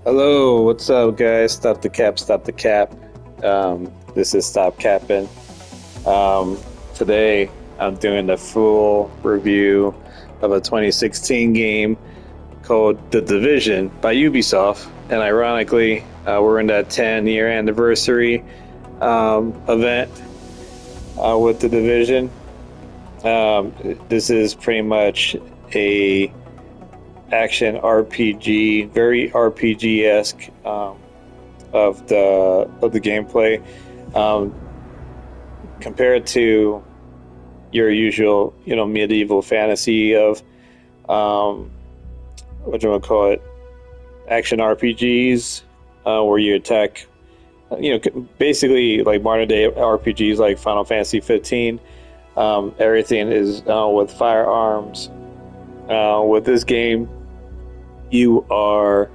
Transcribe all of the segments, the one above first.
Hello, what's up, guys? Stop the cap, stop the cap. This is Stop Capping. Today, I'm doing the full review of a 2016 game called The Division by Ubisoft. And ironically, we're in that 10-year anniversary event with The Division. This is pretty much a action RPG, very RPG-esque of the gameplay, compared to your usual, medieval fantasy of what do you want to call it, action RPGs, where you attack, basically like modern day RPGs like Final Fantasy 15. Everything is with firearms. With this game, you are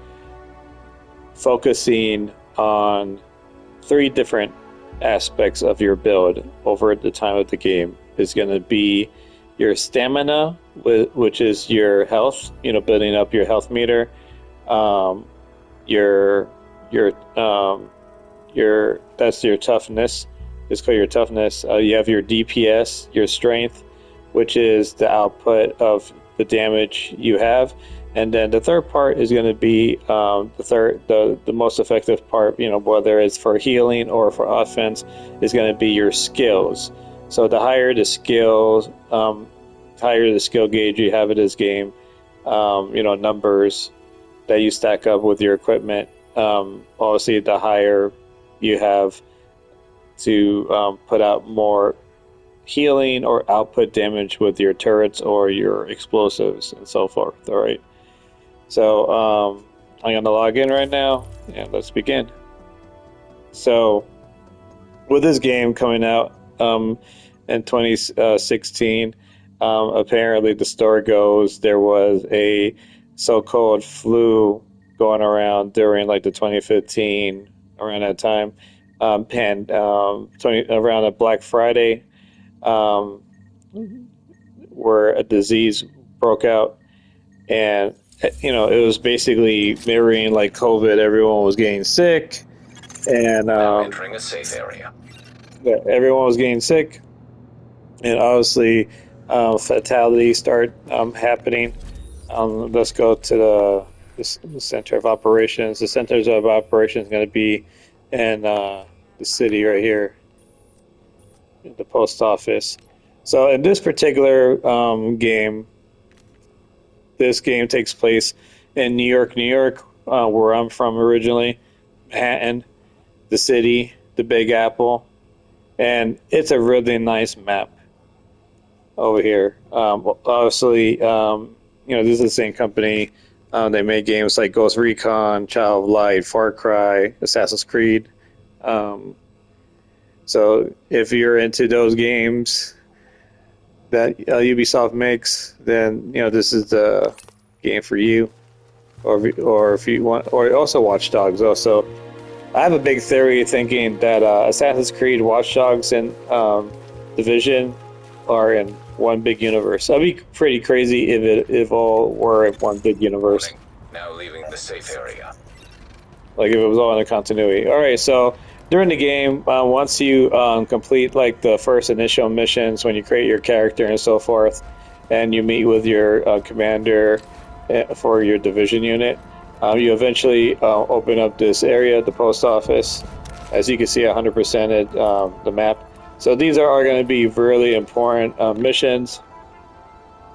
focusing on 3 different aspects of your build over the time of the game. It's going to be your stamina, which is your health, building up your health meter. Your that's your toughness. It's called your toughness. You have your DPS, your strength, which is the output of the damage you have. And then the third part is going to be the most effective part, whether it's for healing or for offense, is going to be your skills. So the higher the skills, higher the skill gauge you have in this game, numbers that you stack up with your equipment, obviously the higher you have to put out more healing or output damage with your turrets or your explosives and so forth. All right. So I'm going to log in right now and let's begin. So with this game coming out in 2016, apparently the story goes there was a so-called flu going around during like the 2015, around that time, around a Black Friday, where a disease broke out, and it was basically mirroring like COVID. Everyone was getting sick, and entering a safe area. Yeah, everyone was getting sick, and obviously fatalities start happening. Let's go to the center of operations. The centers of operations is going to be in the city right here, in the post office. So in this particular game, this game takes place in New York, where I'm from originally, Manhattan, the city, the Big Apple, and it's a really nice map over here. Obviously, this is the same company. They made games like Ghost Recon, Child of Light, Far Cry, Assassin's Creed. So if you're into those games that Ubisoft makes, then this is the game for you. Or if you want, or also Watch Dogs. Also, I have a big theory thinking that Assassin's Creed, Watch Dogs, and Division are in one big universe. That'd be pretty crazy if all were in one big universe. Now leaving the safe area. Like if it was all in a continuity. All right, so during the game, once you complete like the first initial missions, when you create your character and so forth, and you meet with your commander for your division unit, you eventually open up this area, the post office. As you can see, 100%ed the map. So these are going to be really important missions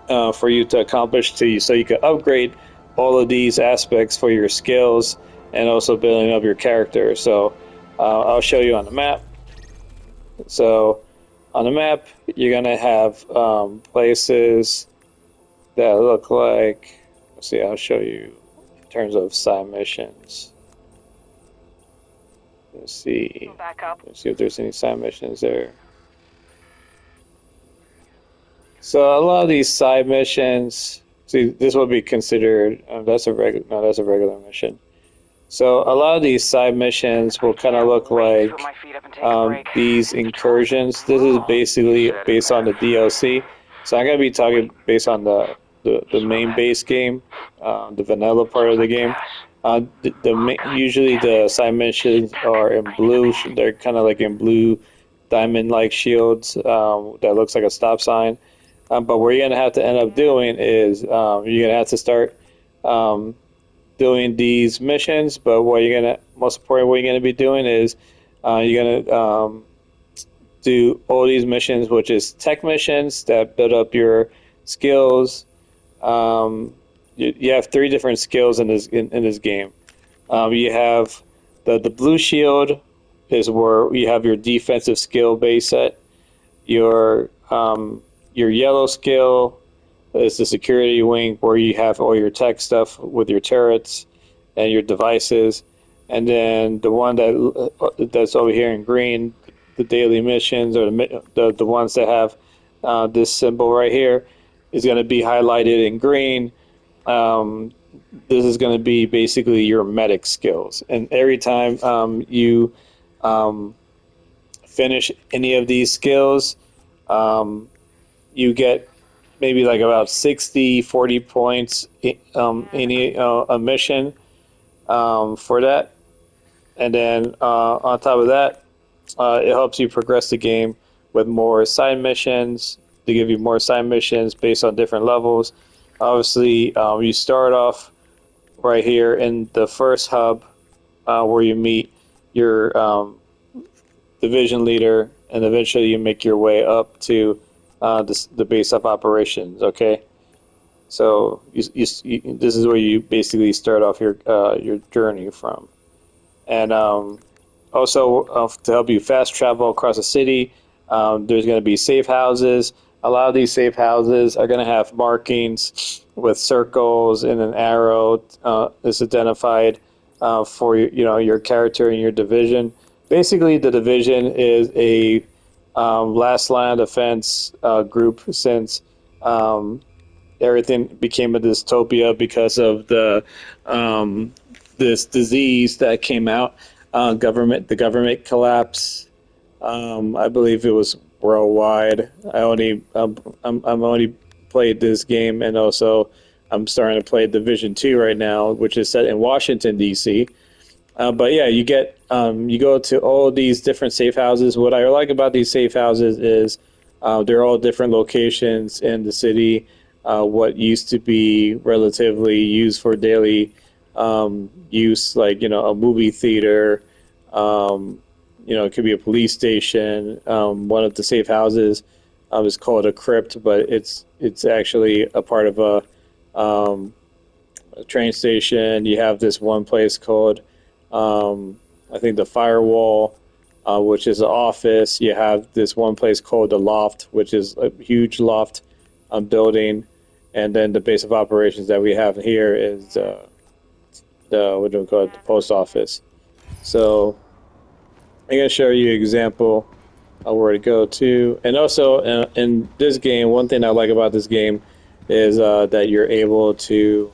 for you to accomplish, so you can upgrade all of these aspects for your skills and also building up your character. So I'll show you on the map. So on the map, you're going to have places that look like, let's see, I'll show you in terms of side missions. Let's see if there's any side missions there. So a lot of these side missions, see, this would be considered, that's a regular mission. So a lot of these side missions will kind of look like these incursions. This is basically based on the DLC. So I'm going to be talking based on the the main base game, the vanilla part of the game. Usually the side missions are in blue. They're kind of like in blue diamond-like shields that looks like a stop sign. But what you're gonna have to end up doing is you're gonna have to start um, doing these missions. But what you're gonna most important, what you're gonna be doing is you're gonna do all these missions, which is tech missions that build up your skills. You have three different skills in this game. You have the blue shield is where you have your defensive skill base set. Your yellow skill is the security wing where you have all your tech stuff with your turrets and your devices. And then the one that's over here in green, the daily missions or the ones that have this symbol right here is going to be highlighted in green. This is going to be basically your medic skills. And every time you finish any of these skills, you get maybe like about 40 points in a mission for that. And then on top of that, it helps you progress the game with more side missions, to give you more side missions based on different levels. Obviously, you start off right here in the first hub where you meet your division leader, and eventually you make your way up to the base of operations. Okay, so this is where you basically start off your journey from, and also to help you fast travel across the city, there's going to be safe houses. A lot of these safe houses are going to have markings with circles and an arrow is identified for your character and your division. Basically, the division is a last line of defense group since everything became a dystopia because of this disease that came out. The government collapse. I believe it was worldwide. I'm only played this game, and also I'm starting to play Division 2 right now, which is set in Washington D.C. But yeah, you go to all these different safe houses. What I like about these safe houses is they're all different locations in the city. What used to be relatively used for daily use, like a movie theater. It could be a police station. One of the safe houses is called a crypt, but it's actually a part of a train station. You have this one place called, I think, the Firewall, which is an office. You have this one place called the Loft, which is a huge loft building. And then the base of operations that we have here is what do we call it? The post office. So I'm going to show you an example of where to go to. And also in this game, one thing I like about this game is that you're able to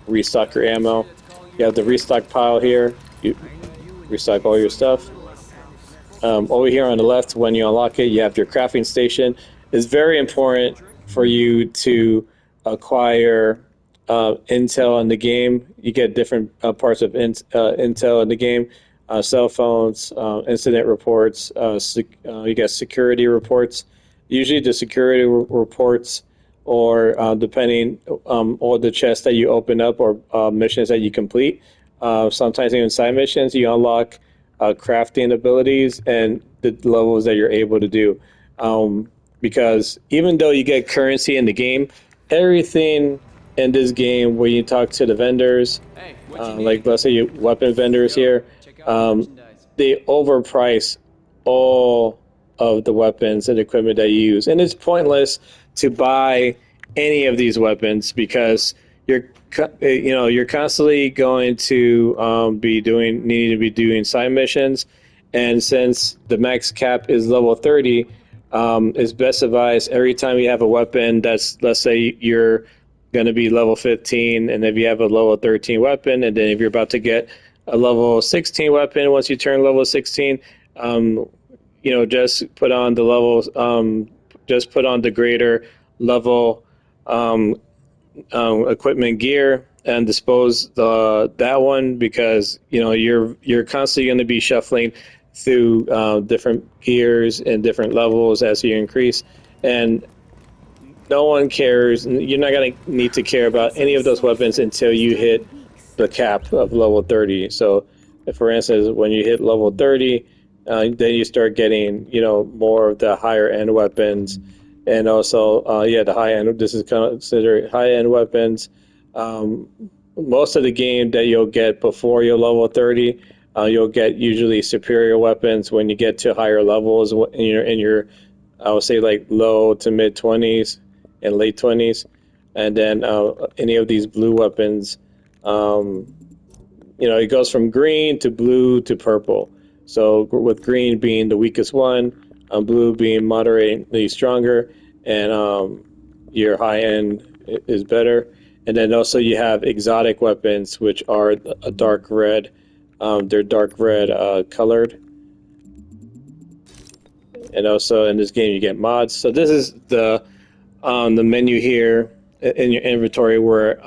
restock your ammo. You have the restock pile here. You restock all your stuff. Over here on the left, when you unlock it, you have your crafting station. It's very important for you to acquire intel in the game. You get different parts of intel in the game. Cell phones, incident reports, you get security reports. Usually the security reports, or depending on the chests that you open up or missions that you complete. Sometimes even side missions, you unlock crafting abilities and the levels that you're able to do. Because even though you get currency in the game, everything in this game, when you talk to the vendors, like let's say weapon vendors here, they overprice all of the weapons and equipment that you use, and it's pointless to buy any of these weapons because you're constantly going to needing to be doing side missions, and since the max cap is level 30, it's best advised every time you have a weapon that's, let's say you're going to be level 15, and if you have a level 13 weapon, and then if you're about to get a level 16 weapon, once you turn level 16, just put on the levels, just put on the greater level equipment gear and dispose that one, because you're constantly going to be shuffling through different gears and different levels as you increase, and no one cares. You're not going to need to care about any of those weapons until you hit the cap of level 30. So, for instance, when you hit level 30, then you start getting, more of the higher end weapons, and also, the high end. This is considered high end weapons. Um, Most of the game that you'll get before your level 30, you'll get usually superior weapons when you get to higher levels in your I would say like low to mid 20s and late 20s, and then any of these blue weapons, um, it goes from green to blue to purple. So with green being the weakest one, blue being moderately stronger, and your high end is better. And then also you have exotic weapons, which are a dark red. They're dark red colored. And also in this game you get mods. So this is the menu here in your inventory, where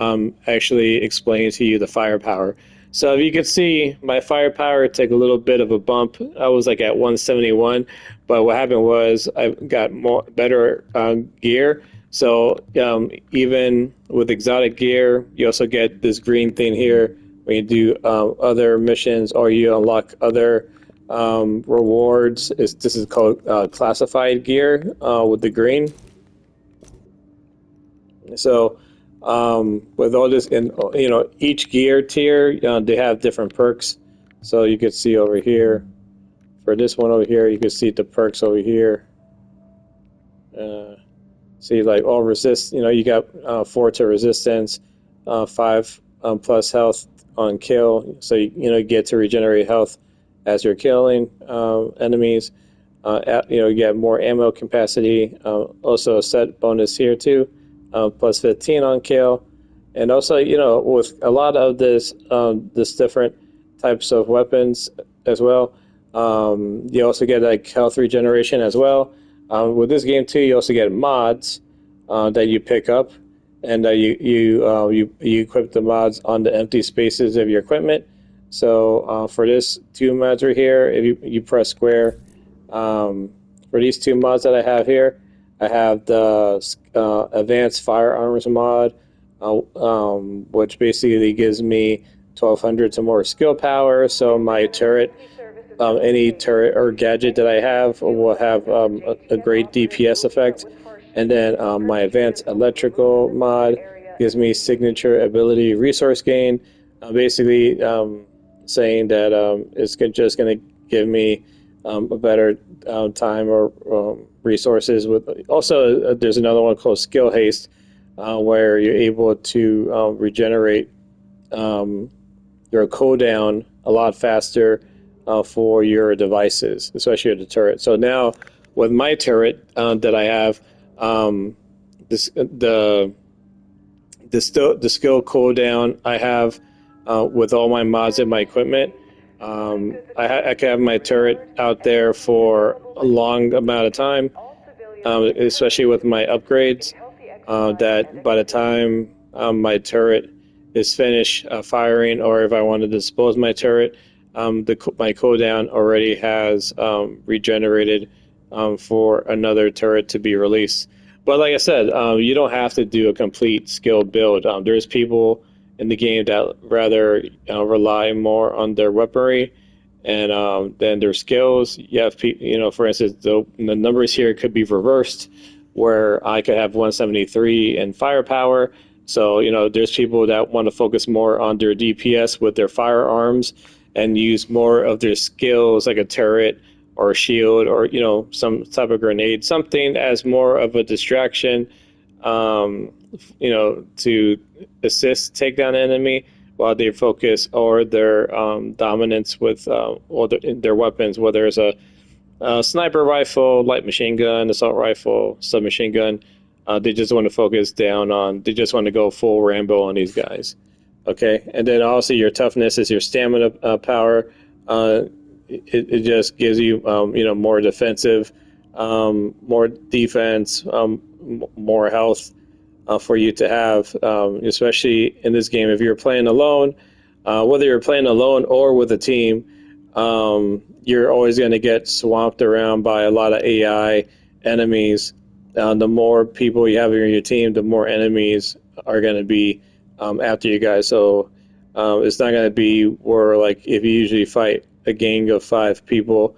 actually explains to you the firepower. So if you can see, my firepower took a little bit of a bump. I was like at 171, but what happened was I got better gear. So even with exotic gear, you also get this green thing here when you do other missions, or you unlock other rewards. This is called classified gear with the green. So with all this, and each gear tier, they have different perks. So you can see over here, for this one over here, you can see the perks over here. See, like all resist, you got 4 to resistance, 5 plus health on kill. So you get to regenerate health as you're killing enemies. You get more ammo capacity. Also a set bonus here too. Plus 15 on kill, and also with a lot of this different types of weapons as well, you also get like health regeneration as well. With this game too, you also get mods that you pick up, and you equip the mods on the empty spaces of your equipment. So for this 2 mods right here, if you press square, for these 2 mods that I have here, I have the advanced firearms mod, which basically gives me 1200 to more skill power. So my turret, any turret or gadget that I have, will have a great DPS effect. And then my advanced electrical mod gives me signature ability resource gain, basically saying that it's just going to give me a better time or resources. With also there's another one called skill haste, where you're able to regenerate your cooldown a lot faster for your devices, especially the turret. So now with my turret that I have, the skill cooldown I have with all my mods and my equipment. I can have my turret out there for a long amount of time, especially with my upgrades, that by the time my turret is finished firing, or if I want to dispose my turret, my cooldown already has regenerated for another turret to be released. But like I said, you don't have to do a complete skill build. There's people in the game that rather rely more on their weaponry and then their skills. You have for instance, the numbers here could be reversed, where I could have 173 in firepower. So there's people that want to focus more on their DPS with their firearms and use more of their skills, like a turret or a shield, or some type of grenade, something as more of a distraction, to assist take down an enemy while they focus, or their dominance with their weapons, whether it's a sniper rifle, light machine gun, assault rifle, submachine gun. They just want to focus down on. They just want to go full Rambo on these guys. Okay, and then also your toughness is your stamina power. It just gives you more defensive, more defense, more health for you to have, especially in this game. If you're playing alone, whether you're playing alone or with a team, you're always going to get swamped around by a lot of AI enemies. The more people you have in your team, the more enemies are going to be after you guys. So it's not going to be where, like, if you usually fight a gang of 5 people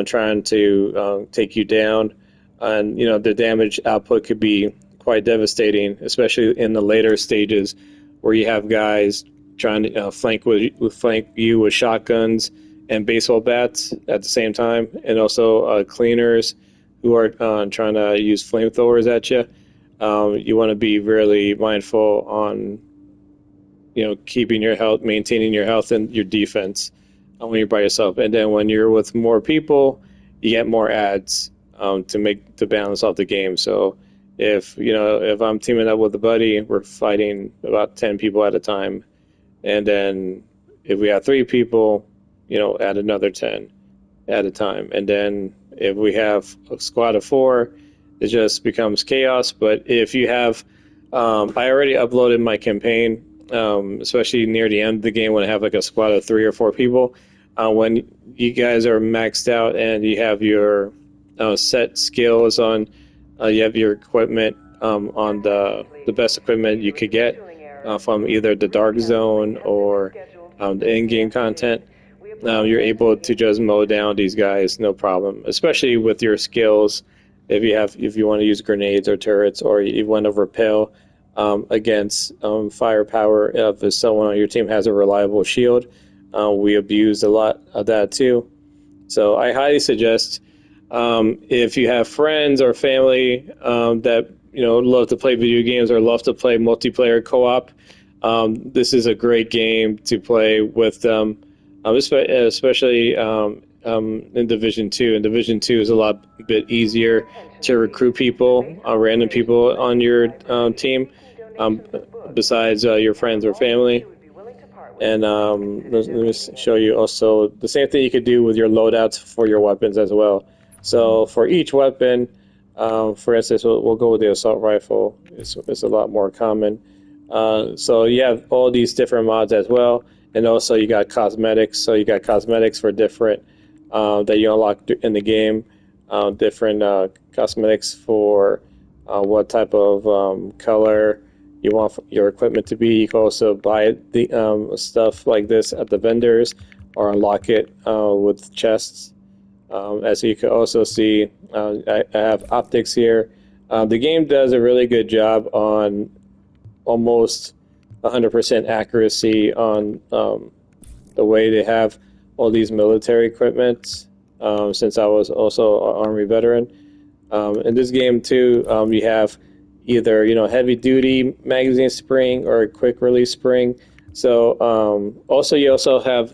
trying to take you down, and the damage output could be quite devastating, especially in the later stages where you have guys trying to flank you with shotguns and baseball bats at the same time, and also cleaners who are trying to use flamethrowers at you. You want to be really mindful on keeping your health, maintaining your health and your defense when you're by yourself. And then when you're with more people, you get more ads to balance off the game. So if I'm teaming up with a buddy, we're fighting about 10 people at a time, and then if we have 3 people, add another 10 at a time. And then if we have a squad of 4, it just becomes chaos. But if you have, I already uploaded my campaign, especially near the end of the game when I have like a squad of 3 or 4 people. When you guys are maxed out and you have your set skills on, you have your equipment on the best equipment you could get from either the dark zone or the in-game content, you're able to just mow down these guys no problem, especially with your skills. If you want to use grenades or turrets, or you want to repel against firepower, if someone on your team has a reliable shield, we abuse a lot of that too. So I highly suggest, if you have friends or family that love to play video games or love to play multiplayer co-op, this is a great game to play with them, especially in Division 2. And Division 2 is a lot bit easier to recruit people, random people on your team, besides your friends or family. And let me show you also the same thing you could do with your loadouts for your weapons as well. So for each weapon, for instance, we'll go with the assault rifle. It's a lot more common. So you have all these different mods as well, and also you got cosmetics. So you got cosmetics for different that you unlock in the game. Different cosmetics for what type of color you want your equipment to be. You can also buy the stuff like this at the vendors or unlock it with chests. As you can also see, I have optics here. The game does a really good job on almost 100% accuracy on the way they have all these military equipment, since I was also an Army veteran. In this game too, you have either heavy duty magazine spring or a quick release spring. So you also have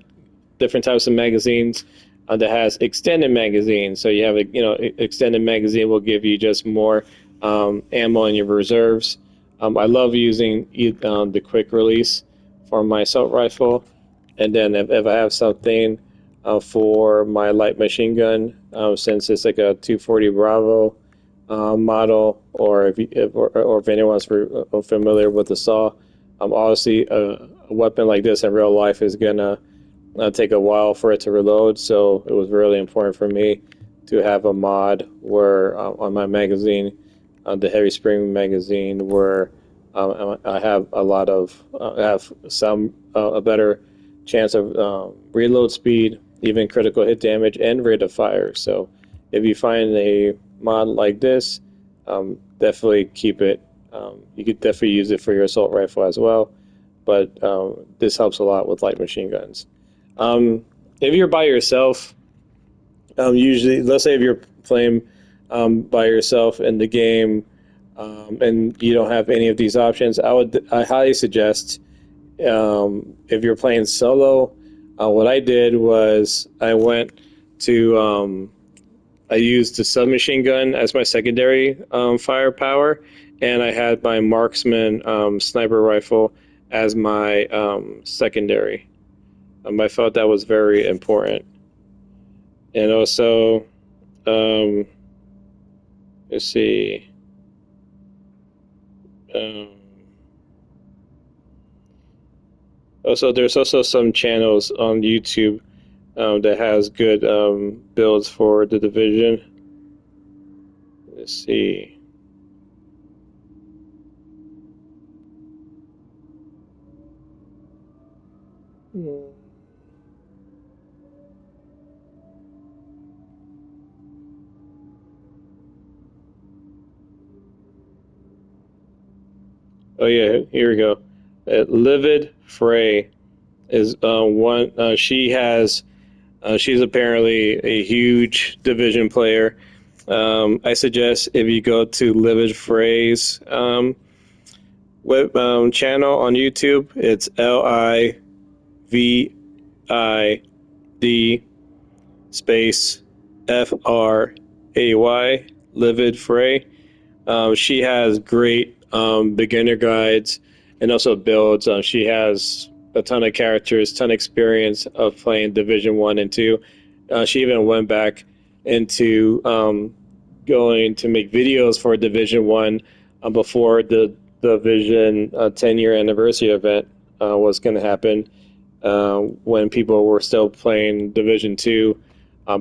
different types of magazines that has extended magazines. So you have extended magazine will give you just more ammo in your reserves. I love using the quick release for my assault rifle, and then if I have something for my light machine gun, since it's like a 240 Bravo model, or if anyone's familiar with the saw, obviously a weapon like this in real life is gonna take a while for it to reload. So it was really important for me to have a mod where on my magazine, the heavy spring magazine, where I have a better chance of reload speed, even critical hit damage, and rate of fire. So if you find a mod like this, definitely keep it. You could definitely use it for your assault rifle as well, but this helps a lot with light machine guns. If you're by yourself, usually, let's say if you're playing by yourself in the game, and you don't have any of these options, I highly suggest, if you're playing solo, what I did was I used the submachine gun as my secondary firepower, and I had my marksman sniper rifle as my secondary. I felt that was very important. And also, let's see. Also, there's also some channels on YouTube that has good builds for the division. Let's see. Oh yeah, here we go. Livid Frey is one. She's apparently a huge division player. I suggest if you go to Livid Frey's channel on YouTube, it's LIVID space FRAY, Livid Frey. She has great beginner guides and also builds. She has a ton of characters, ton of experience of playing Division 1 and 2. She even went back into going to make videos for Division 1 before the Division 10-year anniversary event was going to happen, when people were still playing Division 2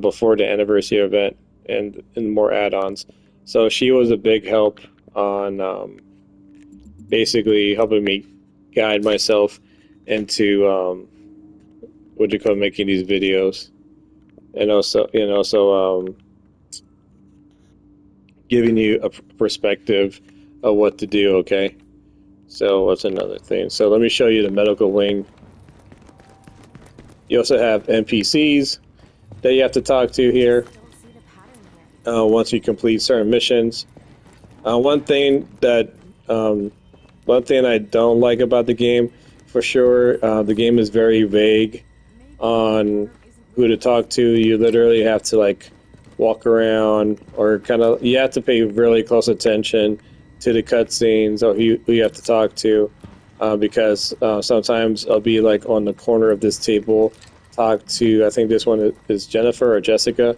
before the anniversary event and more add-ons. So she was a big help on basically helping me guide myself into making these videos, and also giving you a perspective of what to do. Okay, so what's another thing? So let me show you the medical wing. You also have NPCs that you have to talk to here once you complete certain missions. One thing I don't like about the game, for sure, the game is very vague on who to talk to. You literally have to like walk around, or you have to pay really close attention to the cutscenes or who you have to talk to, because sometimes I'll be like on the corner of this table, talk to, I think this one is Jennifer or Jessica.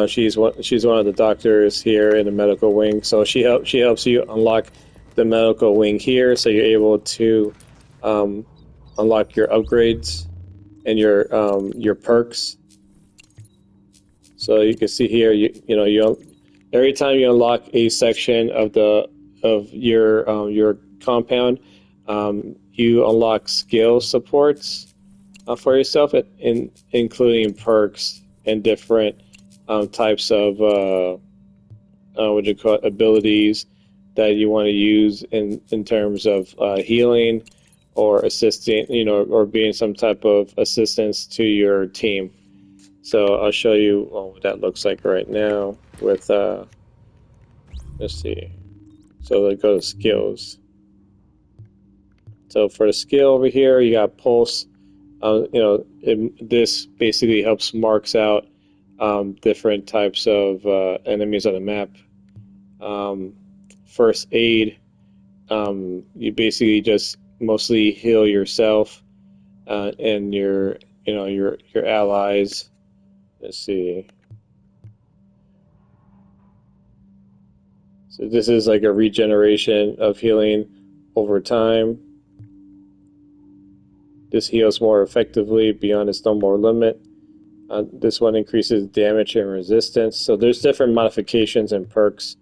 She's one of the doctors here in the medical wing. So she helps you unlock the medical wing here, so you're able to unlock your upgrades and your perks. So you can see here, every time you unlock a section of your compound, you unlock skill supports for yourself, including perks and different types of abilities that you want to use in terms of healing or assisting, or being some type of assistance to your team. So I'll show you what that looks like right now with, let's see. So let's go to skills. So for the skill over here, you got Pulse. This basically helps marks out different types of enemies on the map. First aid, you basically just mostly heal yourself and your allies. Let's see. So this is like a regeneration of healing over time. This heals more effectively beyond its normal limit. This one increases damage and resistance. So there's different modifications and perks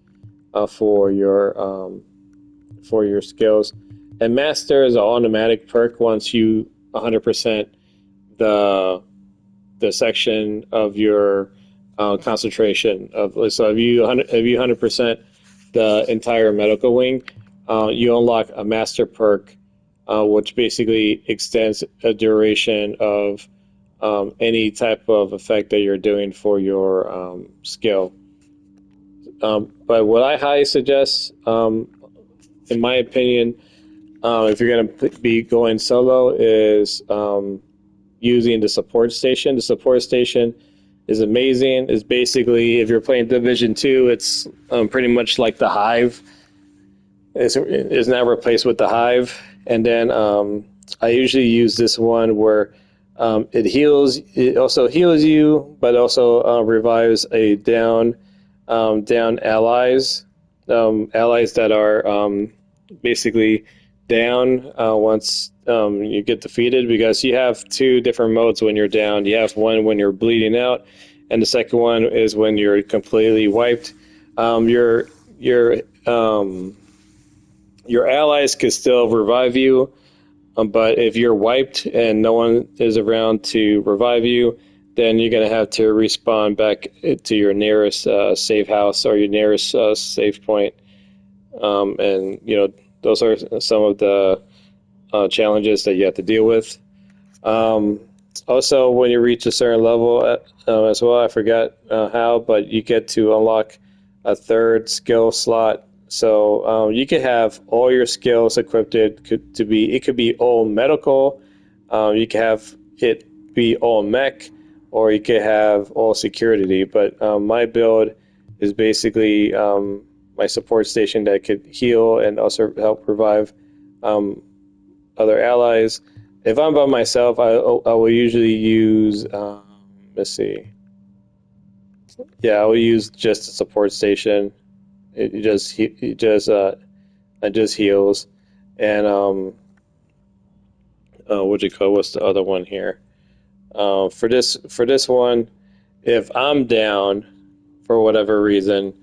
for your skills. And Master is an automatic perk once you 100% the section of your concentration of. So if you 100% the entire medical wing, you unlock a Master perk, which basically extends a duration of any type of effect that you're doing for your skill. But what I highly suggest, in my opinion, if you're going to be going solo, is using the support station. The support station is amazing. It's basically, if you're playing Division 2, it's pretty much like the Hive. It's now replaced with the Hive. And then I usually use this one where it also heals you, but also revives a down allies that are basically down once you get defeated, because you have two different modes when you're down. You have one when you're bleeding out, and the second one is when you're completely wiped. Your your allies could still revive you, but if you're wiped and no one is around to revive you, then you're going to have to respawn back to your nearest safe house or your nearest save point. And, those are some of the challenges that you have to deal with. Also, when you reach a certain level as well, I forgot how, but you get to unlock a third skill slot. So you could have all your skills equipped it could be all medical. You could have it be all mech, or you could have all security. But my build is basically my support station that could heal and also help revive other allies. If I'm by myself, I will usually use, let's see. Yeah, I will use just a support station. It just heals. And what's the other one here? For this one, if I'm down for whatever reason,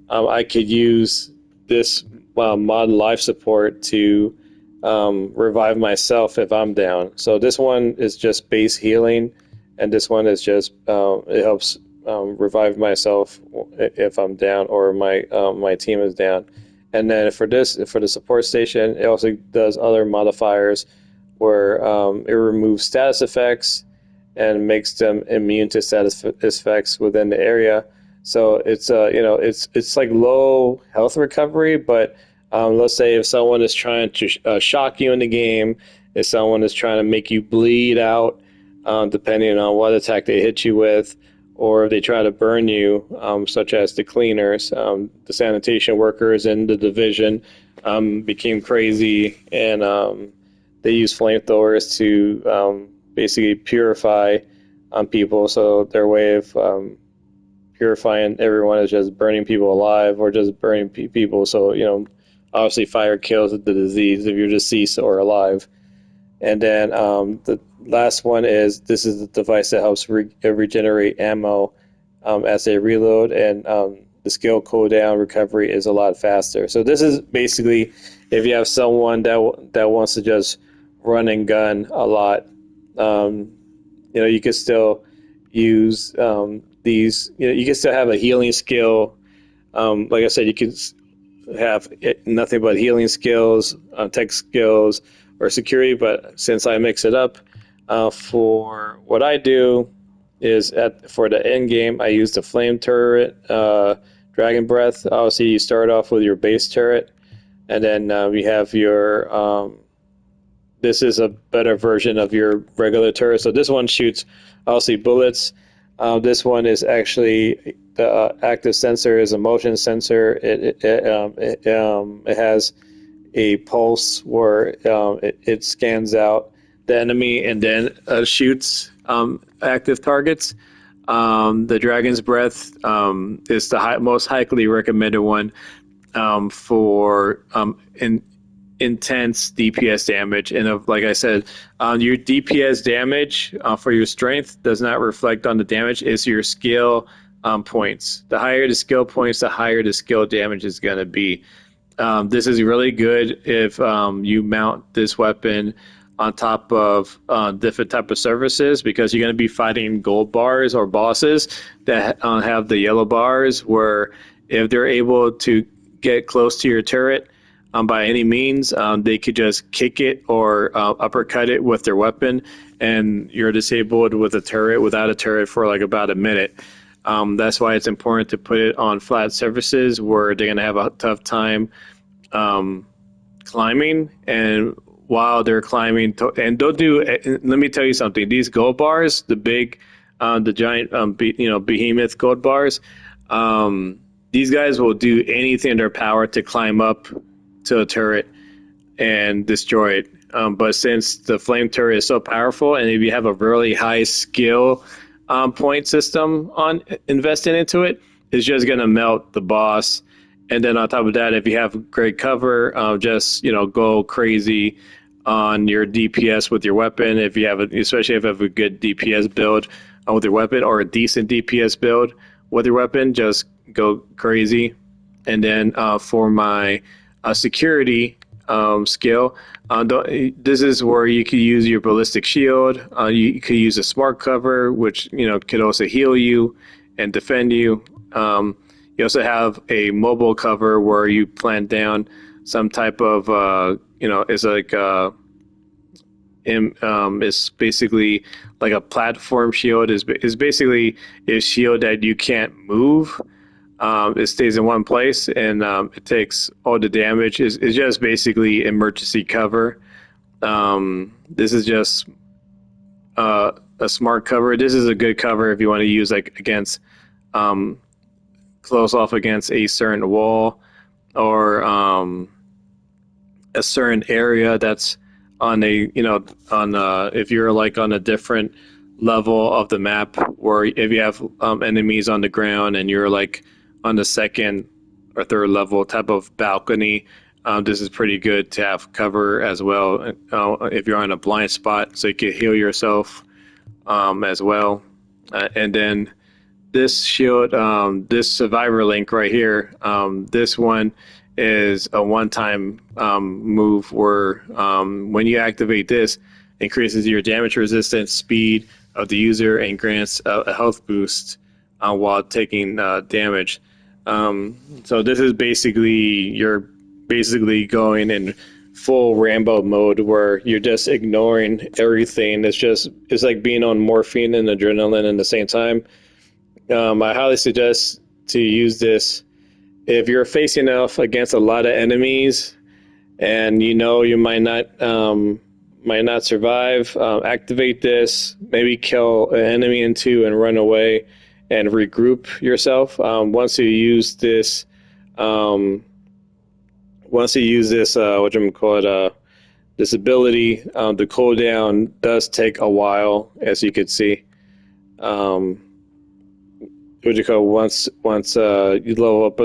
I could use this mod life support to revive myself if I'm down. So this one is just base healing, and this one is just it helps revive myself if I'm down or my team is down. And then for the support station, it also does other modifiers where it removes status effects and makes them immune to status effects within the area. So it's it's like low health recovery, but let's say if someone is trying to shock you in the game, if someone is trying to make you bleed out, depending on what attack they hit you with, or if they try to burn you, such as the cleaners, the sanitation workers in the division became crazy, and they use flamethrowers to basically purify people. So their way of purifying everyone is just burning people alive or just burning people. So, obviously fire kills the disease if you're deceased or alive. And then the last one is this is the device that helps regenerate ammo as they reload, and the skill cooldown recovery is a lot faster. So this is basically if you have someone that wants to just run and gun a lot, you can still use these. You can still have a healing skill. Like I said, you can have nothing but healing skills, tech skills, or security. But since I mix it up, for what I do is for the end game, I use the flame turret, dragon breath. Obviously, you start off with your base turret, and then you have your. This is a better version of your regular turret. So this one shoots obviously bullets. This one is actually the active sensor is a motion sensor. It has a pulse where it scans out the enemy and then shoots active targets. The Dragon's Breath is the most highly recommended one for intense DPS damage. And like I said, your DPS damage for your strength does not reflect on the damage. It's your skill points. The higher the skill points, the higher the skill damage is going to be. This is really good if you mount this weapon on top of different type of surfaces, because you're going to be fighting gold bars or bosses that have the yellow bars, where if they're able to get close to your turret by any means, they could just kick it or uppercut it with their weapon, and you're disabled with a turret without a turret for like about a minute. That's why it's important to put it on flat surfaces where they're going to have a tough time climbing. And while they're climbing, and don't do. Let me tell you something. These gold bars, the giant, behemoth gold bars, these guys will do anything in their power to climb up to a turret and destroy it. But since the flame turret is so powerful, and if you have a really high skill point system on investing into it, it's just going to melt the boss And then on top of that, if you have great cover, just go crazy on your DPS with your weapon. If you have, especially if you have a good DPS build with your weapon or a decent DPS build with your weapon, just go crazy. And then for my security skill, this is where you could use your ballistic shield. You could use a smart cover, which could also heal you and defend you. You also have a mobile cover where you plant down some type of it's like it's basically like a platform shield. Is basically a shield that you can't move. It stays in one place and it takes all the damage. It's just basically emergency cover. This is just a smart cover. This is a good cover if you want to use like against close off against a certain wall or a certain area that's on a if you're like on a different level of the map, or if you have enemies on the ground and you're like on the second or third level type of balcony, this is pretty good to have cover as well. If you're on a blind spot, so you can heal yourself as well. And then this shield, this survivor link right here, this one is a one-time move where when you activate this, increases your damage resistance, speed of the user, and grants a health boost while taking damage. So this is you're basically going in full Rambo mode where you're just ignoring everything. It's like being on morphine and adrenaline at the same time. I highly suggest to use this if you're facing off against a lot of enemies and you might not survive. Activate this, maybe kill an enemy in two and run away and regroup yourself. Once you use this this ability, the cooldown does take a while, as you could see. Once you level up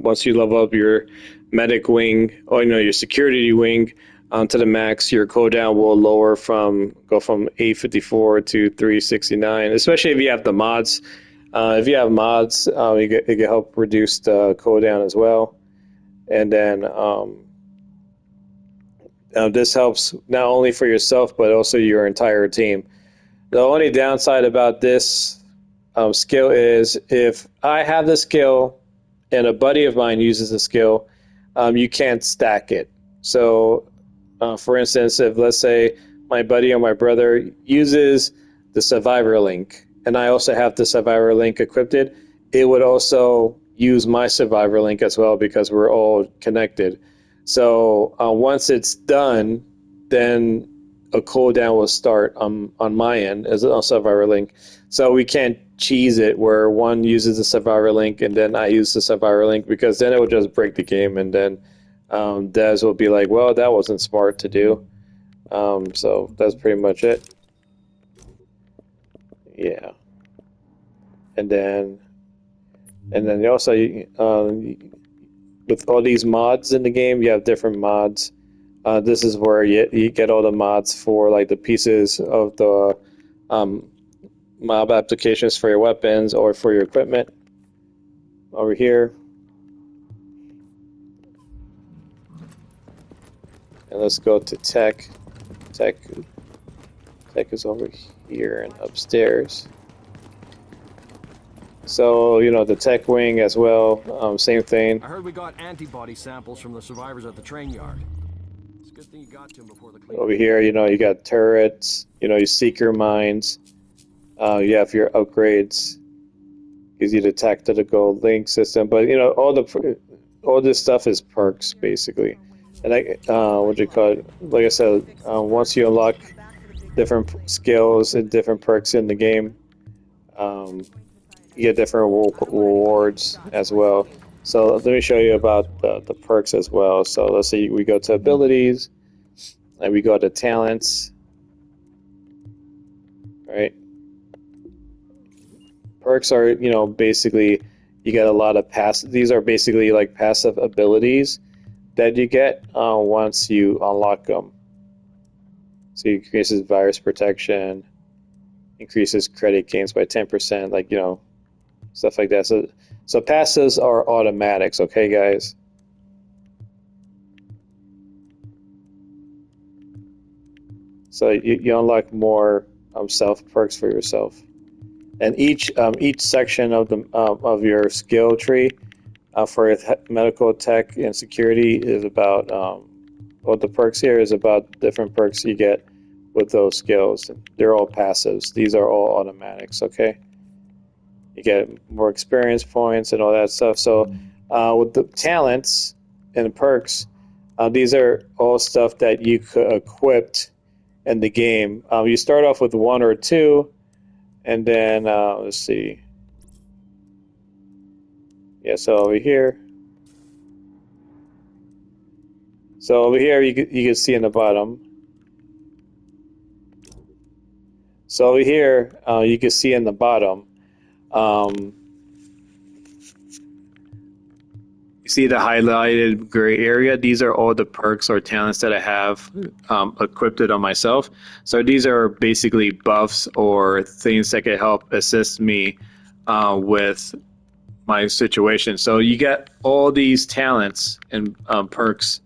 once you level up your medic wing or your security wing to the max, your cooldown will go from 854 to 369, especially if you have the mods. If you have mods, it can help reduce the cooldown as well. And then this helps not only for yourself but also your entire team. The only downside about this skill is if I have the skill and a buddy of mine uses the skill, you can't stack it. So for instance, if let's say my buddy or my brother uses the survivor link and I also have the survivor link equipped, it would also use my survivor link as well because we're all connected. So once it's done, then a cooldown will start on my end as a survivor link. So we can't cheese it where one uses the survivor link and then I use the survivor link, because then it will just break the game, and then Des will be like, well, that wasn't smart to do. So that's pretty much it. Yeah. And then also with all these mods in the game, you have different mods. This is where you get all the mods for like the pieces of the mob applications for your weapons or for your equipment over here. And let's go to tech. Tech is over here and upstairs. So, the tech wing as well, same thing. I heard we got antibody samples from the survivors at the train yard. It's a good thing you got to them before the clean. Over here, you got turrets, your seeker mines. You have your upgrades. Gives you the tactical link system, but all this stuff is perks basically. And like I said, once you unlock different skills and different perks in the game, you get different rewards as well. So let me show you about the perks as well. So let's say we go to abilities and we go to talents, right? Perks are, basically you get a lot of these are basically like passive abilities that you get once you unlock them. So it increases virus protection, increases credit gains by 10%, like, stuff like that. So passives are automatics, okay, guys? So you unlock more self perks for yourself, and each section of the of your skill tree for medical, tech, and security is about the perks here is about different perks you get with those skills. They're all passives. These are all automatics. Okay, you get more experience points and all that stuff. So with the talents and the perks, these are all stuff that you could equip in the game. You start off with 1 or 2, and then let's see. Yeah, so over here. So over here you can see in the bottom. So over here you can see in the bottom. You see the highlighted gray area? These are all the perks or talents that I have equipped on myself. So these are basically buffs or things that can help assist me with my situation. So you get all these talents and perks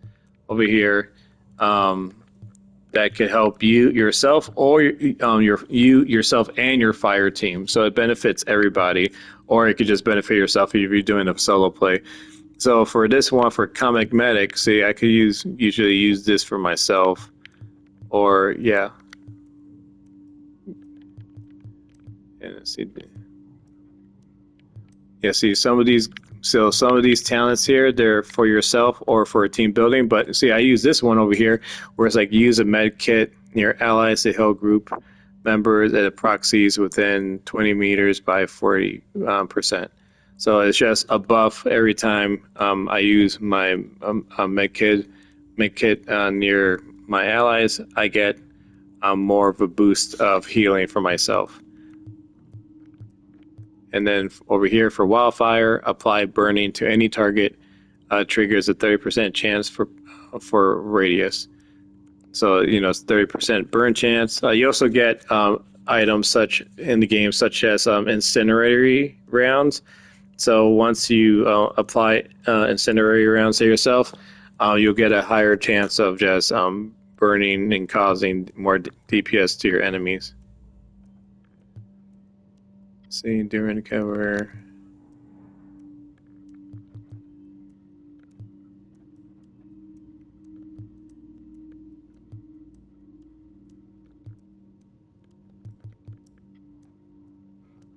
over here that could help you yourself or yourself and your fire team. So it benefits everybody, or it could just benefit yourself if you're doing a solo play. So for this one, for Comic Medic, see, I could usually use this for myself, or yeah. And let's see. Yeah, see some of these talents here, they're for yourself or for team building. But see, I use this one over here, where it's like use a med kit near allies to heal group members at proxies within 20 meters by 40%. So it's just a buff every time I use my med kit near my allies. I get more of a boost of healing for myself. And then over here for wildfire, apply burning to any target, triggers a 30% chance for radius. So it's 30% burn chance. You also get items in the game such as incendiary rounds. So once you apply incendiary rounds to yourself, you'll get a higher chance of just burning and causing more DPS to your enemies. See, during cover.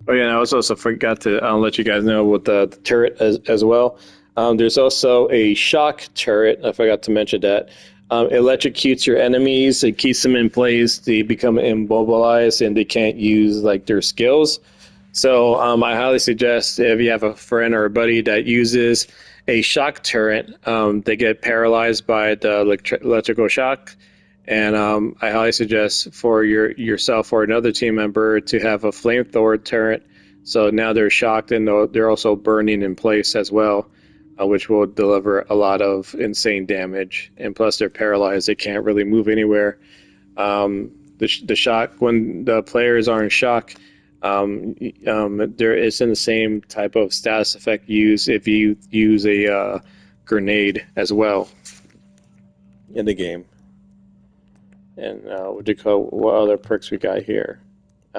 Oh yeah, and I also forgot to let you guys know with the turret as well. There's also a shock turret. I forgot to mention that. It electrocutes your enemies. It keeps them in place. They become immobilized and they can't use like their skills. So I highly suggest if you have a friend or a buddy that uses a shock turret, they get paralyzed by the electrical shock. And I highly suggest for yourself or another team member to have a flamethrower turret. So now they're shocked and they're also burning in place as well, which will deliver a lot of insane damage. And plus they're paralyzed. They can't really move anywhere. The shock, when the players are in shock, it's in the same type of status effect used if you use a grenade as well in the game. And what other perks we got here?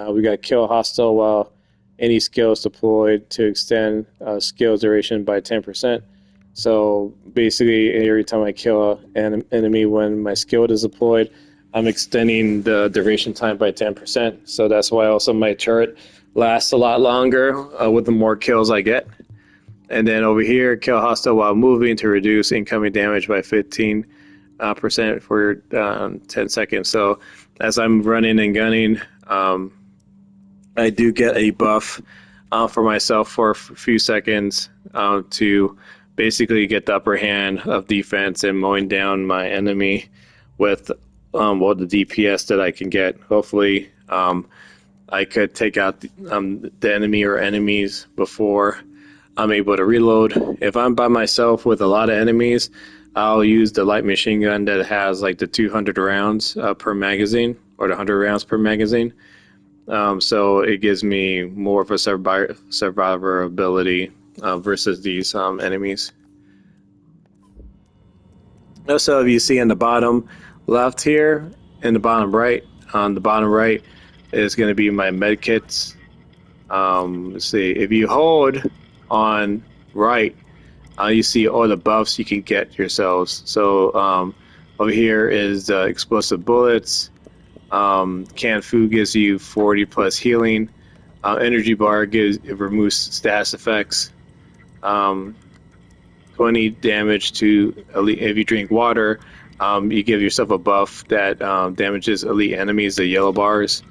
We got kill hostile while any skill is deployed to extend skill duration by 10%. So basically, every time I kill an enemy when my skill is deployed, I'm extending the duration time by 10%. So that's why also my turret lasts a lot longer with the more kills I get. And then over here, kill hostile while moving to reduce incoming damage by 15% for 10 seconds. So as I'm running and gunning, I do get a buff for myself for a few seconds to basically get the upper hand of defense and mowing down my enemy with the DPS that I can get. Hopefully I could take out the enemy or enemies before I'm able to reload. If I'm by myself with a lot of enemies, I'll use the light machine gun that has like the 200 rounds per magazine, or the 100 rounds per magazine. So it gives me more of a survivability versus these enemies. Also, if you see in the bottom left here, in the bottom right, on the bottom right is going to be my med kits. Let's see, if you hold on right, you see all the buffs you can get yourselves. So over here is explosive bullets. Canned food gives you 40 plus healing. Energy bar removes status effects. 20 damage to elite. If you drink water, you give yourself a buff that damages elite enemies, the yellow bars.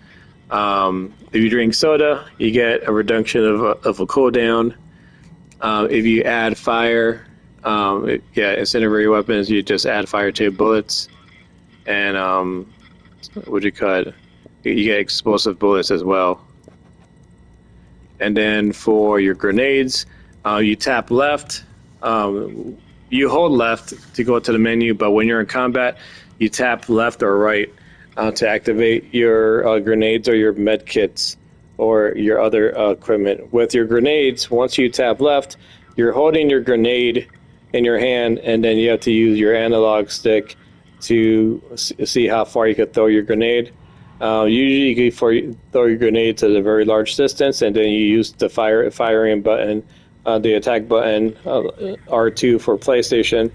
If you drink soda, you get a reduction of a cooldown. If you add fire, incendiary weapons, you just add fire to your bullets. And what do you call it? You get explosive bullets as well. And then for your grenades, you tap left. You hold left to go to the menu, but when you're in combat, you tap left or right to activate your grenades or your med kits or your other equipment. With your grenades, once you tap left, you're holding your grenade in your hand, and then you have to use your analog stick to see how far you can throw your grenade. Usually you can throw your grenade to the very large distance, and then you use the firing button, the attack button, R2 for PlayStation,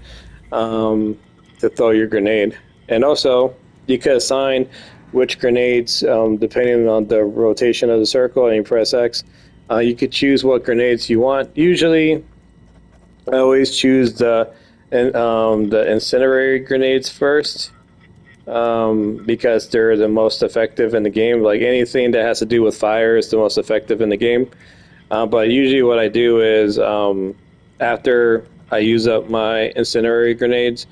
to throw your grenade. And also, you can assign which grenades, depending on the rotation of the circle, and you press X. You could choose what grenades you want. Usually, I always choose the incendiary grenades first, because they're the most effective in the game. Like anything that has to do with fire is the most effective in the game. But usually what I do is, after I use up my incendiary grenades,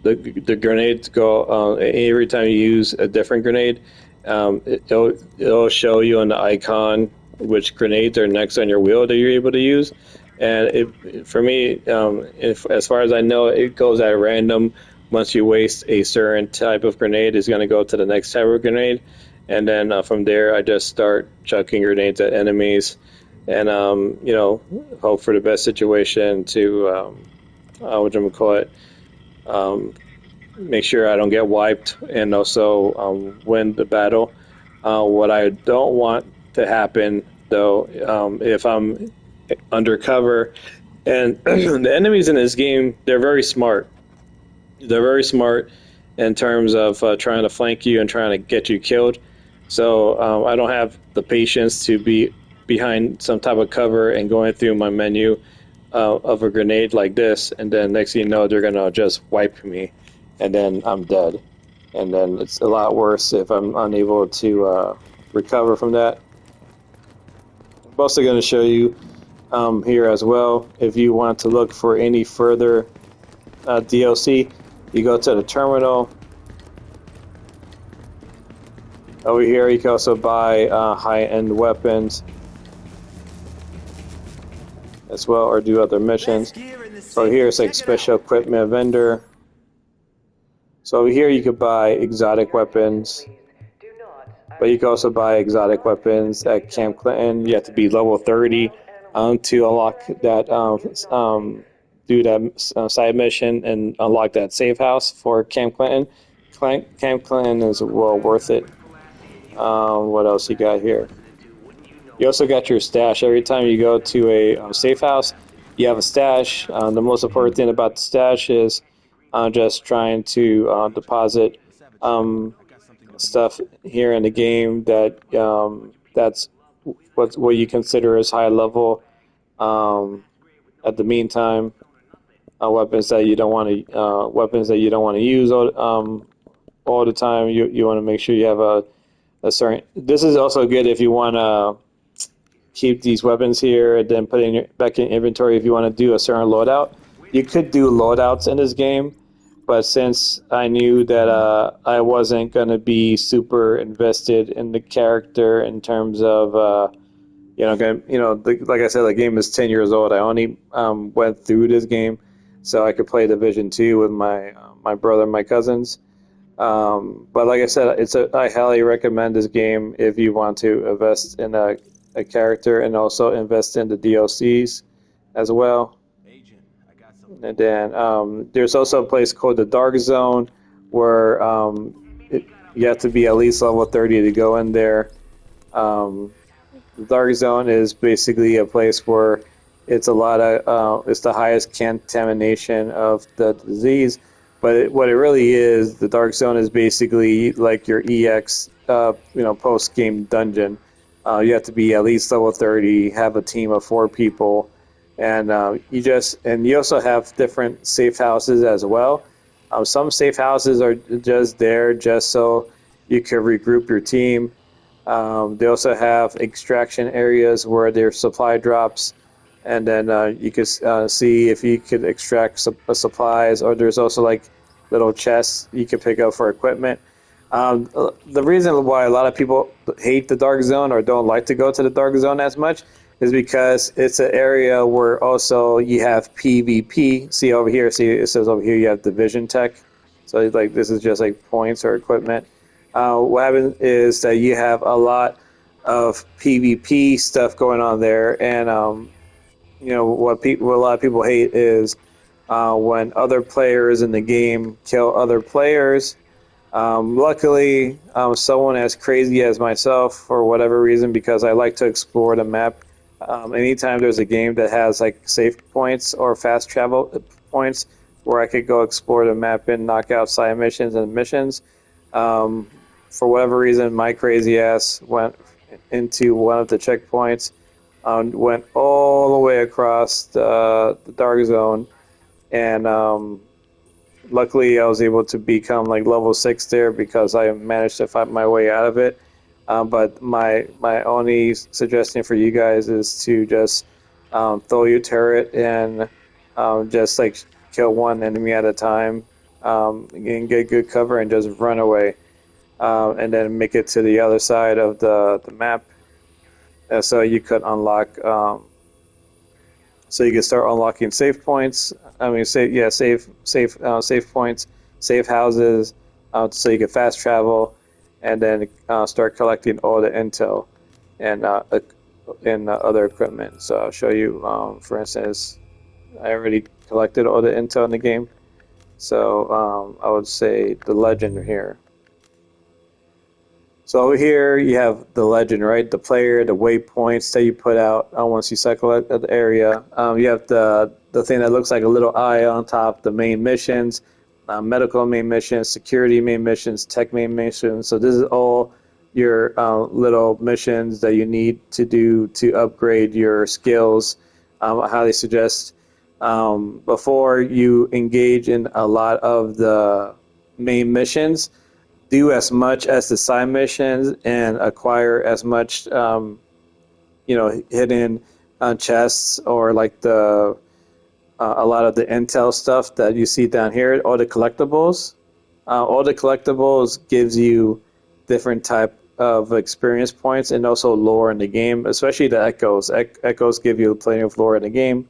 the grenades go, every time you use a different grenade, it'll show you on the icon which grenades are next on your wheel that you're able to use. And for me, as far as I know, it goes at random. Once you waste a certain type of grenade, it's going to go to the next type of grenade. And then from there, I just start chucking grenades at enemies, and hope for the best situation to make sure I don't get wiped, and also win the battle. What I don't want to happen, though, if I'm undercover, and the enemies in this game, they're very smart. They're very smart in terms of trying to flank you and trying to get you killed. So I don't have the patience to be behind some type of cover and going through my menu of a grenade like this, and then next thing you know, they're gonna just wipe me, and then I'm dead. And then it's a lot worse if I'm unable to recover from that. I'm also going to show you here as well, if you want to look for any further DLC, you go to the terminal. Over here you can also buy high-end weapons as well, or do other missions. So here it's like special equipment vendor. So over here you could buy exotic weapons, but you can also buy exotic weapons at Camp Clinton. You have to be level 30 to unlock that, do that side mission and unlock that safe house for Camp Clinton. Camp Clinton is well worth it. What else you got here? You also got your stash. Every time you go to a safe house, you have a stash. The most important thing about the stash is just trying to deposit stuff here in the game that's what you consider as high level. At the meantime, weapons that you don't want to use all the time. You want to make sure you have a certain. This is also good if you want to keep these weapons here and then put it back in inventory if you want to do a certain loadout. You could do loadouts in this game, but since I knew that I wasn't going to be super invested in the character in terms of Like I said, the game is 10 years old. I only went through this game so I could play Division 2 with my brother and my cousins. But like I said, I highly recommend this game if you want to invest in a character and also invest in the DLCs as well. And then there's also a place called the Dark Zone where you have to be at least level 30 to go in there. Um, the Dark Zone is basically a place where it's the highest contamination of the disease. But what it really is, the Dark Zone is basically like your EX, post game dungeon. You have to be at least level 30, have a team of 4 people, and you also have different safe houses as well. Some safe houses are just there just so you can regroup your team. They also have extraction areas where there's supply drops, and then you can see if you could extract supplies, or there's also like little chests you can pick up for equipment. The reason why a lot of people hate the Dark Zone or don't like to go to the Dark Zone as much is because it's an area where also you have PvP. See over here, see it says over here you have Division Tech. So like this is just like points or equipment. What happens is that you have a lot of PvP stuff going on there, and what a lot of people hate is when other players in the game kill other players. Luckily, someone as crazy as myself, for whatever reason, because I like to explore the map. Anytime there's a game that has like safe points or fast travel points where I could go explore the map and knock out side missions and missions, um, for whatever reason, my crazy ass went into one of the checkpoints, went all the way across the Dark Zone, and luckily I was able to become like level 6 there because I managed to fight my way out of it. But my only suggestion for you guys is to just throw your turret and just like kill one enemy at a time, and get good cover and just run away, and then make it to the other side of the map, so you could unlock. So you can start unlocking save points. I mean, save points, save houses, so you can fast travel, and then start collecting all the intel and other equipment. So I'll show you. For instance, I already collected all the intel in the game. So I would say the legend here. So over here you have the legend, right? The player, the waypoints that you put out once you cycle at the area. You have the thing that looks like a little eye on top, the main missions, medical main missions, security main missions, tech main missions. So this is all your little missions that you need to do to upgrade your skills. I highly suggest before you engage in a lot of the main missions, do as much as the side missions and acquire as much, hidden chests, or like a lot of the intel stuff that you see down here, all the collectibles. All the collectibles gives you different type of experience points and also lore in the game, especially the echoes. Echoes give you plenty of lore in the game.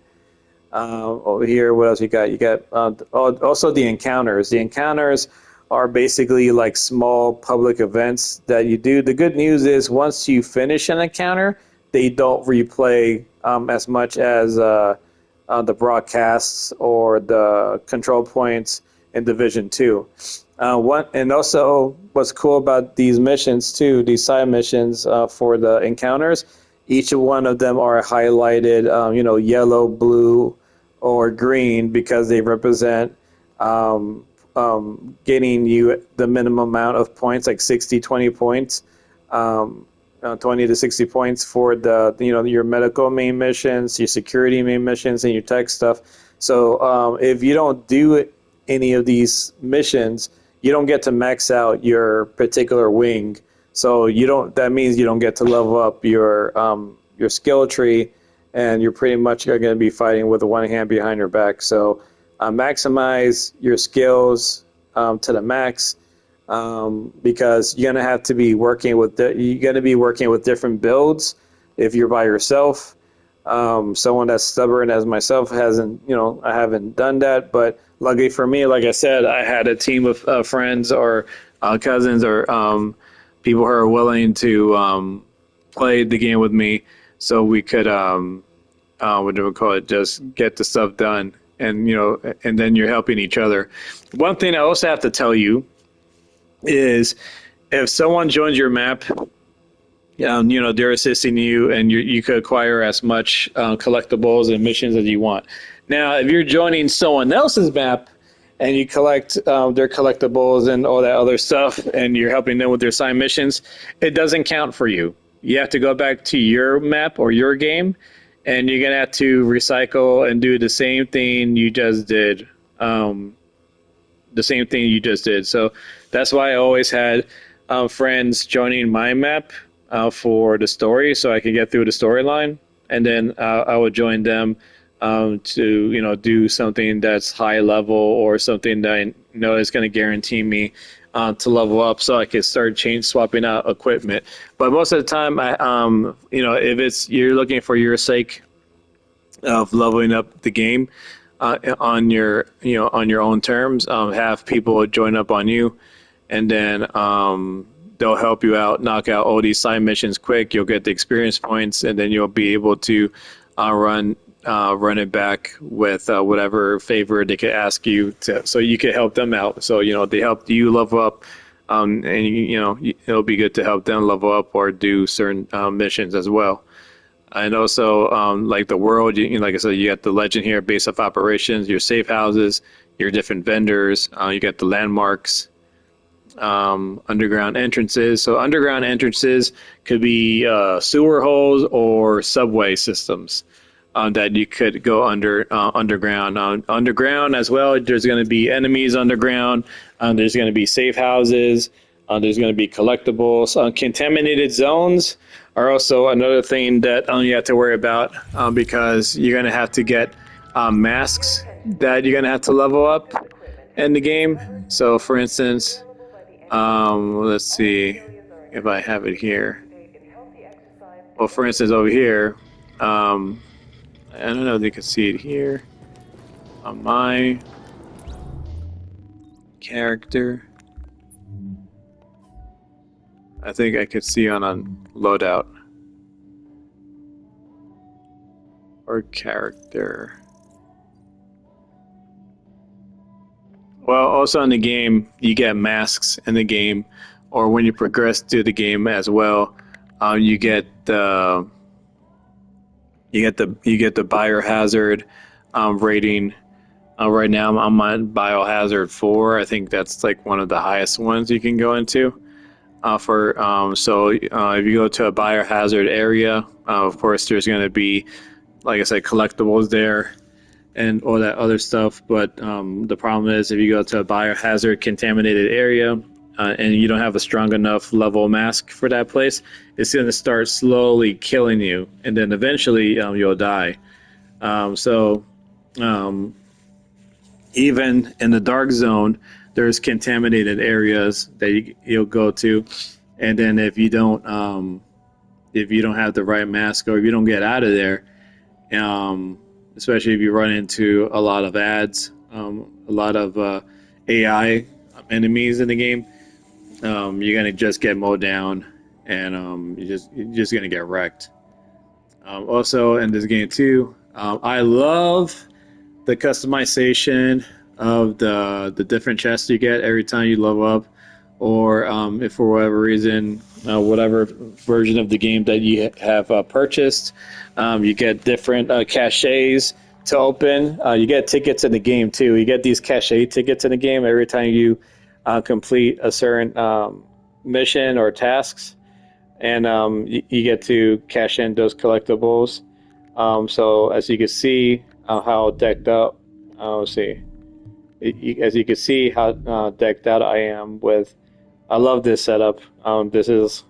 Over here, what else you got? You got also the encounters. The encounters are basically like small public events that you do. The good news is once you finish an encounter, they don't replay as much as the broadcasts or the control points in Division 2. And also what's cool about these missions too, these side missions for the encounters, each one of them are highlighted, yellow, blue, or green because they represent getting you the minimum amount of points, like 20 points, 20 to 60 points for your medical main missions, your security main missions, and your tech stuff. So if you don't do any of these missions, you don't get to max out your particular wing. So that means you don't get to level up your skill tree, and you're pretty much going to be fighting with one hand behind your back. So maximize your skills to the max, because you're going to be working with different builds If you're by yourself, someone that's stubborn as myself hasn't, I haven't done that. But luckily for me, like I said, I had a team of friends or cousins or people who are willing to play the game with me, so we could what do we call it? Just get the stuff done, and and then you're helping each other. One thing I also have to tell you is if someone joins your map, they're assisting you, and you could acquire as much collectibles and missions as you want. Now, if you're joining someone else's map and you collect their collectibles and all that other stuff, and you're helping them with their side missions, it doesn't count for you. You have to go back to your map or your game, and you're gonna have to recycle and do the same thing you just did. So that's why I always had friends joining my map for the story, so I could get through the storyline, and then I would join them to do something that's high level or something that I know is going to guarantee me to level up, so I could start swapping out equipment. But most of the time, if it's you're looking for your sake of leveling up the game on your own terms, have people join up on you, and then they'll help you out, knock out all these side missions quick. You'll get the experience points, and then you'll be able to run it back with whatever favor they could ask you to, so you could help them out. So they helped you level up, and it'll be good to help them level up or do certain missions as well. And also, like the world, like I said, you got the legend here, base of operations, your safe houses, your different vendors. You got the landmarks, underground entrances. So underground entrances could be sewer holes or subway systems that you could go underground. Underground as well, there's going to be enemies underground. There's going to be safe houses. There's going to be collectibles. Contaminated zones are also another thing that you have to worry about, because you're going to have to get masks that you're going to have to level up in the game. So for instance, let's see if I have it here. Well, for instance, over here, I don't know if you can see it here on my character. I think I could see on a loadout or character. Well, also in the game, you get masks in the game, or when you progress through the game as well, you get the biohazard rating. Right now, I'm on biohazard 4. I think that's like one of the highest ones you can go into. If you go to a biohazard area, of course, there's going to be, like I said, collectibles there and all that other stuff. But the problem is, if you go to a biohazard contaminated area and you don't have a strong enough level mask for that place, it's going to start slowly killing you, and then eventually you'll die. Even in the dark zone, there's contaminated areas that you'll go to, and then if you don't have the right mask, or if you don't get out of there, especially if you run into a lot of ads, a lot of AI enemies in the game, you're gonna just get mowed down, and you're just gonna get wrecked. Also in this game too, I love the customization of the different chests you get every time you level up, or if for whatever reason, whatever version of the game that you have purchased, you get different caches to open. You get tickets in the game too. You get these cache tickets in the game every time you complete a certain mission or tasks, and you get to cash in those collectibles. So as you can see how decked out, let's see. As you can see how decked out I am with. I love this setup. This is,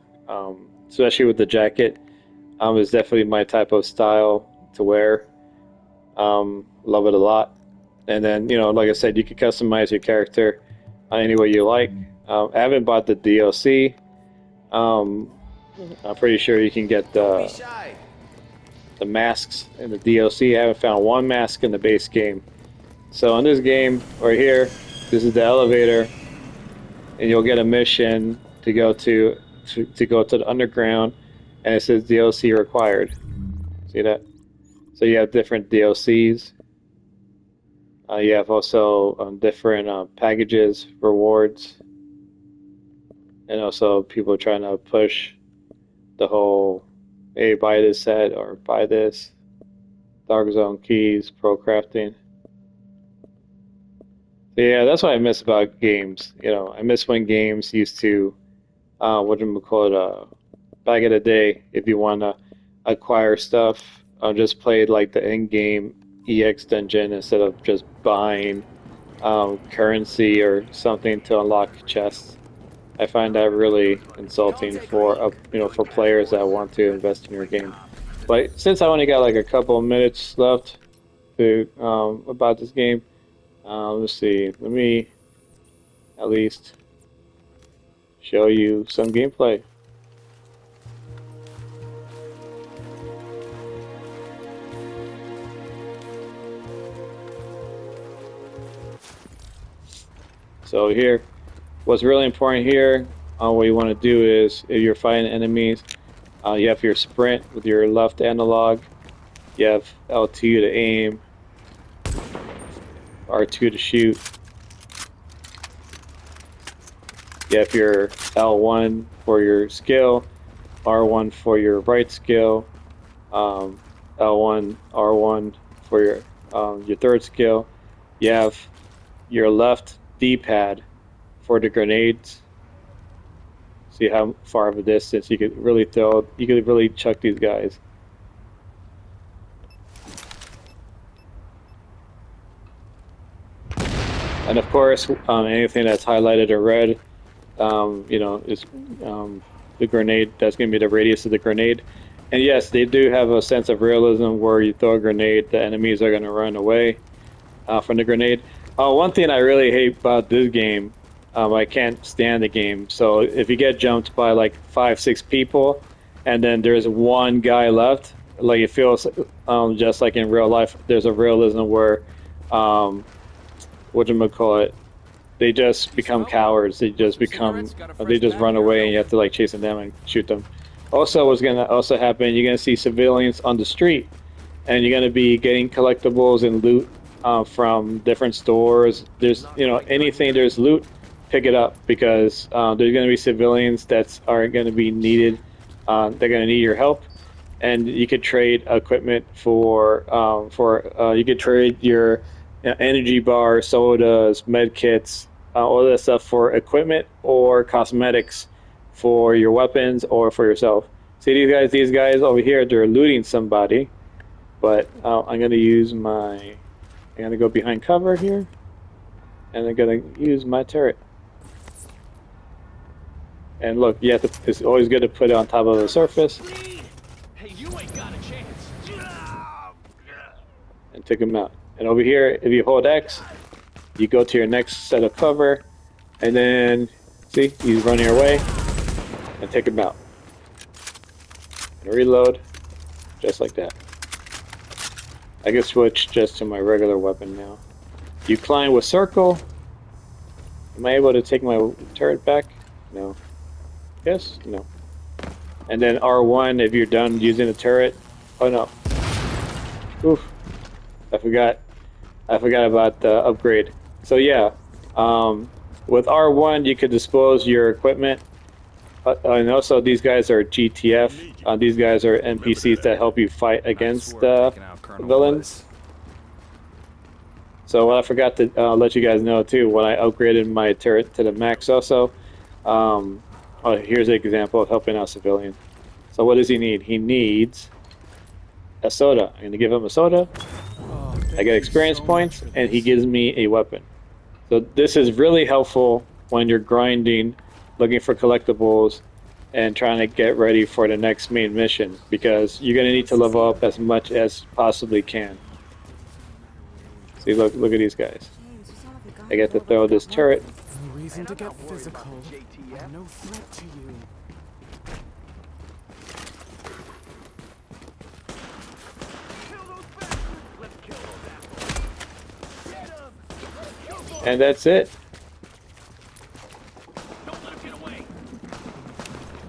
especially with the jacket, is definitely my type of style to wear. Love it a lot. And then, like I said, you can customize your character any way you like. I haven't bought the DLC. I'm pretty sure you can get Don't be shy. the masks in the DLC. I haven't found one mask in the base game. So in this game right here, this is the elevator, and you'll get a mission to go to go to the underground, and it says DLC required. See that? So you have different DLCs. You have also different packages, rewards, and also people trying to push the whole, hey, buy this set or buy this. Dark Zone keys, pro crafting. So yeah, that's what I miss about games. You know, I miss when games used to, what do we call it, back in the day, if you want to acquire stuff, just play like the in-game EX dungeon instead of just buying currency or something to unlock chests. I find that really insulting for for players that want to invest in your game. But since I only got like a couple of minutes left to about this game, let's see. Let me at least show you some gameplay. So here, what's really important here, what you want to do is, if you're fighting enemies, you have your sprint with your left analog, you have L2 to aim, R2 to shoot, you have your L1 for your skill, R1 for your right skill, L1, R1 for your third skill. You have your left D-pad for the grenades. See how far of a distance you could really throw. You could really chuck these guys. And of course, anything that's highlighted or red, is the grenade. That's going to be the radius of the grenade. And yes, they do have a sense of realism where you throw a grenade, the enemies are going to run away from the grenade. One thing I really hate about this game, I can't stand the game. So if you get jumped by like 5-6 people, and then there's one guy left, like it feels just like in real life. There's a realism where, whatchamacallit, they just become cowards. They just run away, and you have to like chase them down and shoot them. Also, what's gonna also happen? You're gonna see civilians on the street, and you're gonna be getting collectibles and loot from different stores. There's anything there's loot, pick it up, because there's going to be civilians that are going to be needed. They're going to need your help, and you could trade equipment for you could trade your energy bars, sodas, med kits, all that stuff for equipment or cosmetics for your weapons or for yourself. See these guys over here, they're looting somebody, but I'm going to use my. I'm going to go behind cover here, and I'm going to use my turret. And look, you have to, it's always good to put it on top of the surface. Hey, you ain't got a chance. And take him out. And over here, if you hold X, you go to your next set of cover, and then, see, he's running away, and take him out. And reload, just like that. I can switch just to my regular weapon now. You climb with circle. Am I able to take my turret back? No. Yes? No. And then R1 if you're done using the turret. Oh no. Oof. I forgot about the upgrade. So yeah, with R1 you could dispose your equipment. And also these guys are GTF. These guys are NPCs that help you fight against villains. So what I forgot to let you guys know too, when I upgraded my turret to the max also, here's an example of helping out civilian. So what does he need? He needs a soda. I'm going to give him a soda. I get experience points, and he gives me a weapon. So this is really helpful when you're grinding, looking for collectibles, and trying to get ready for the next main mission, because you're going to need to level up as much as possibly can. See, look at these guys. I get to throw this turret. No reason to get physical. I'm no threat to you. And that's it.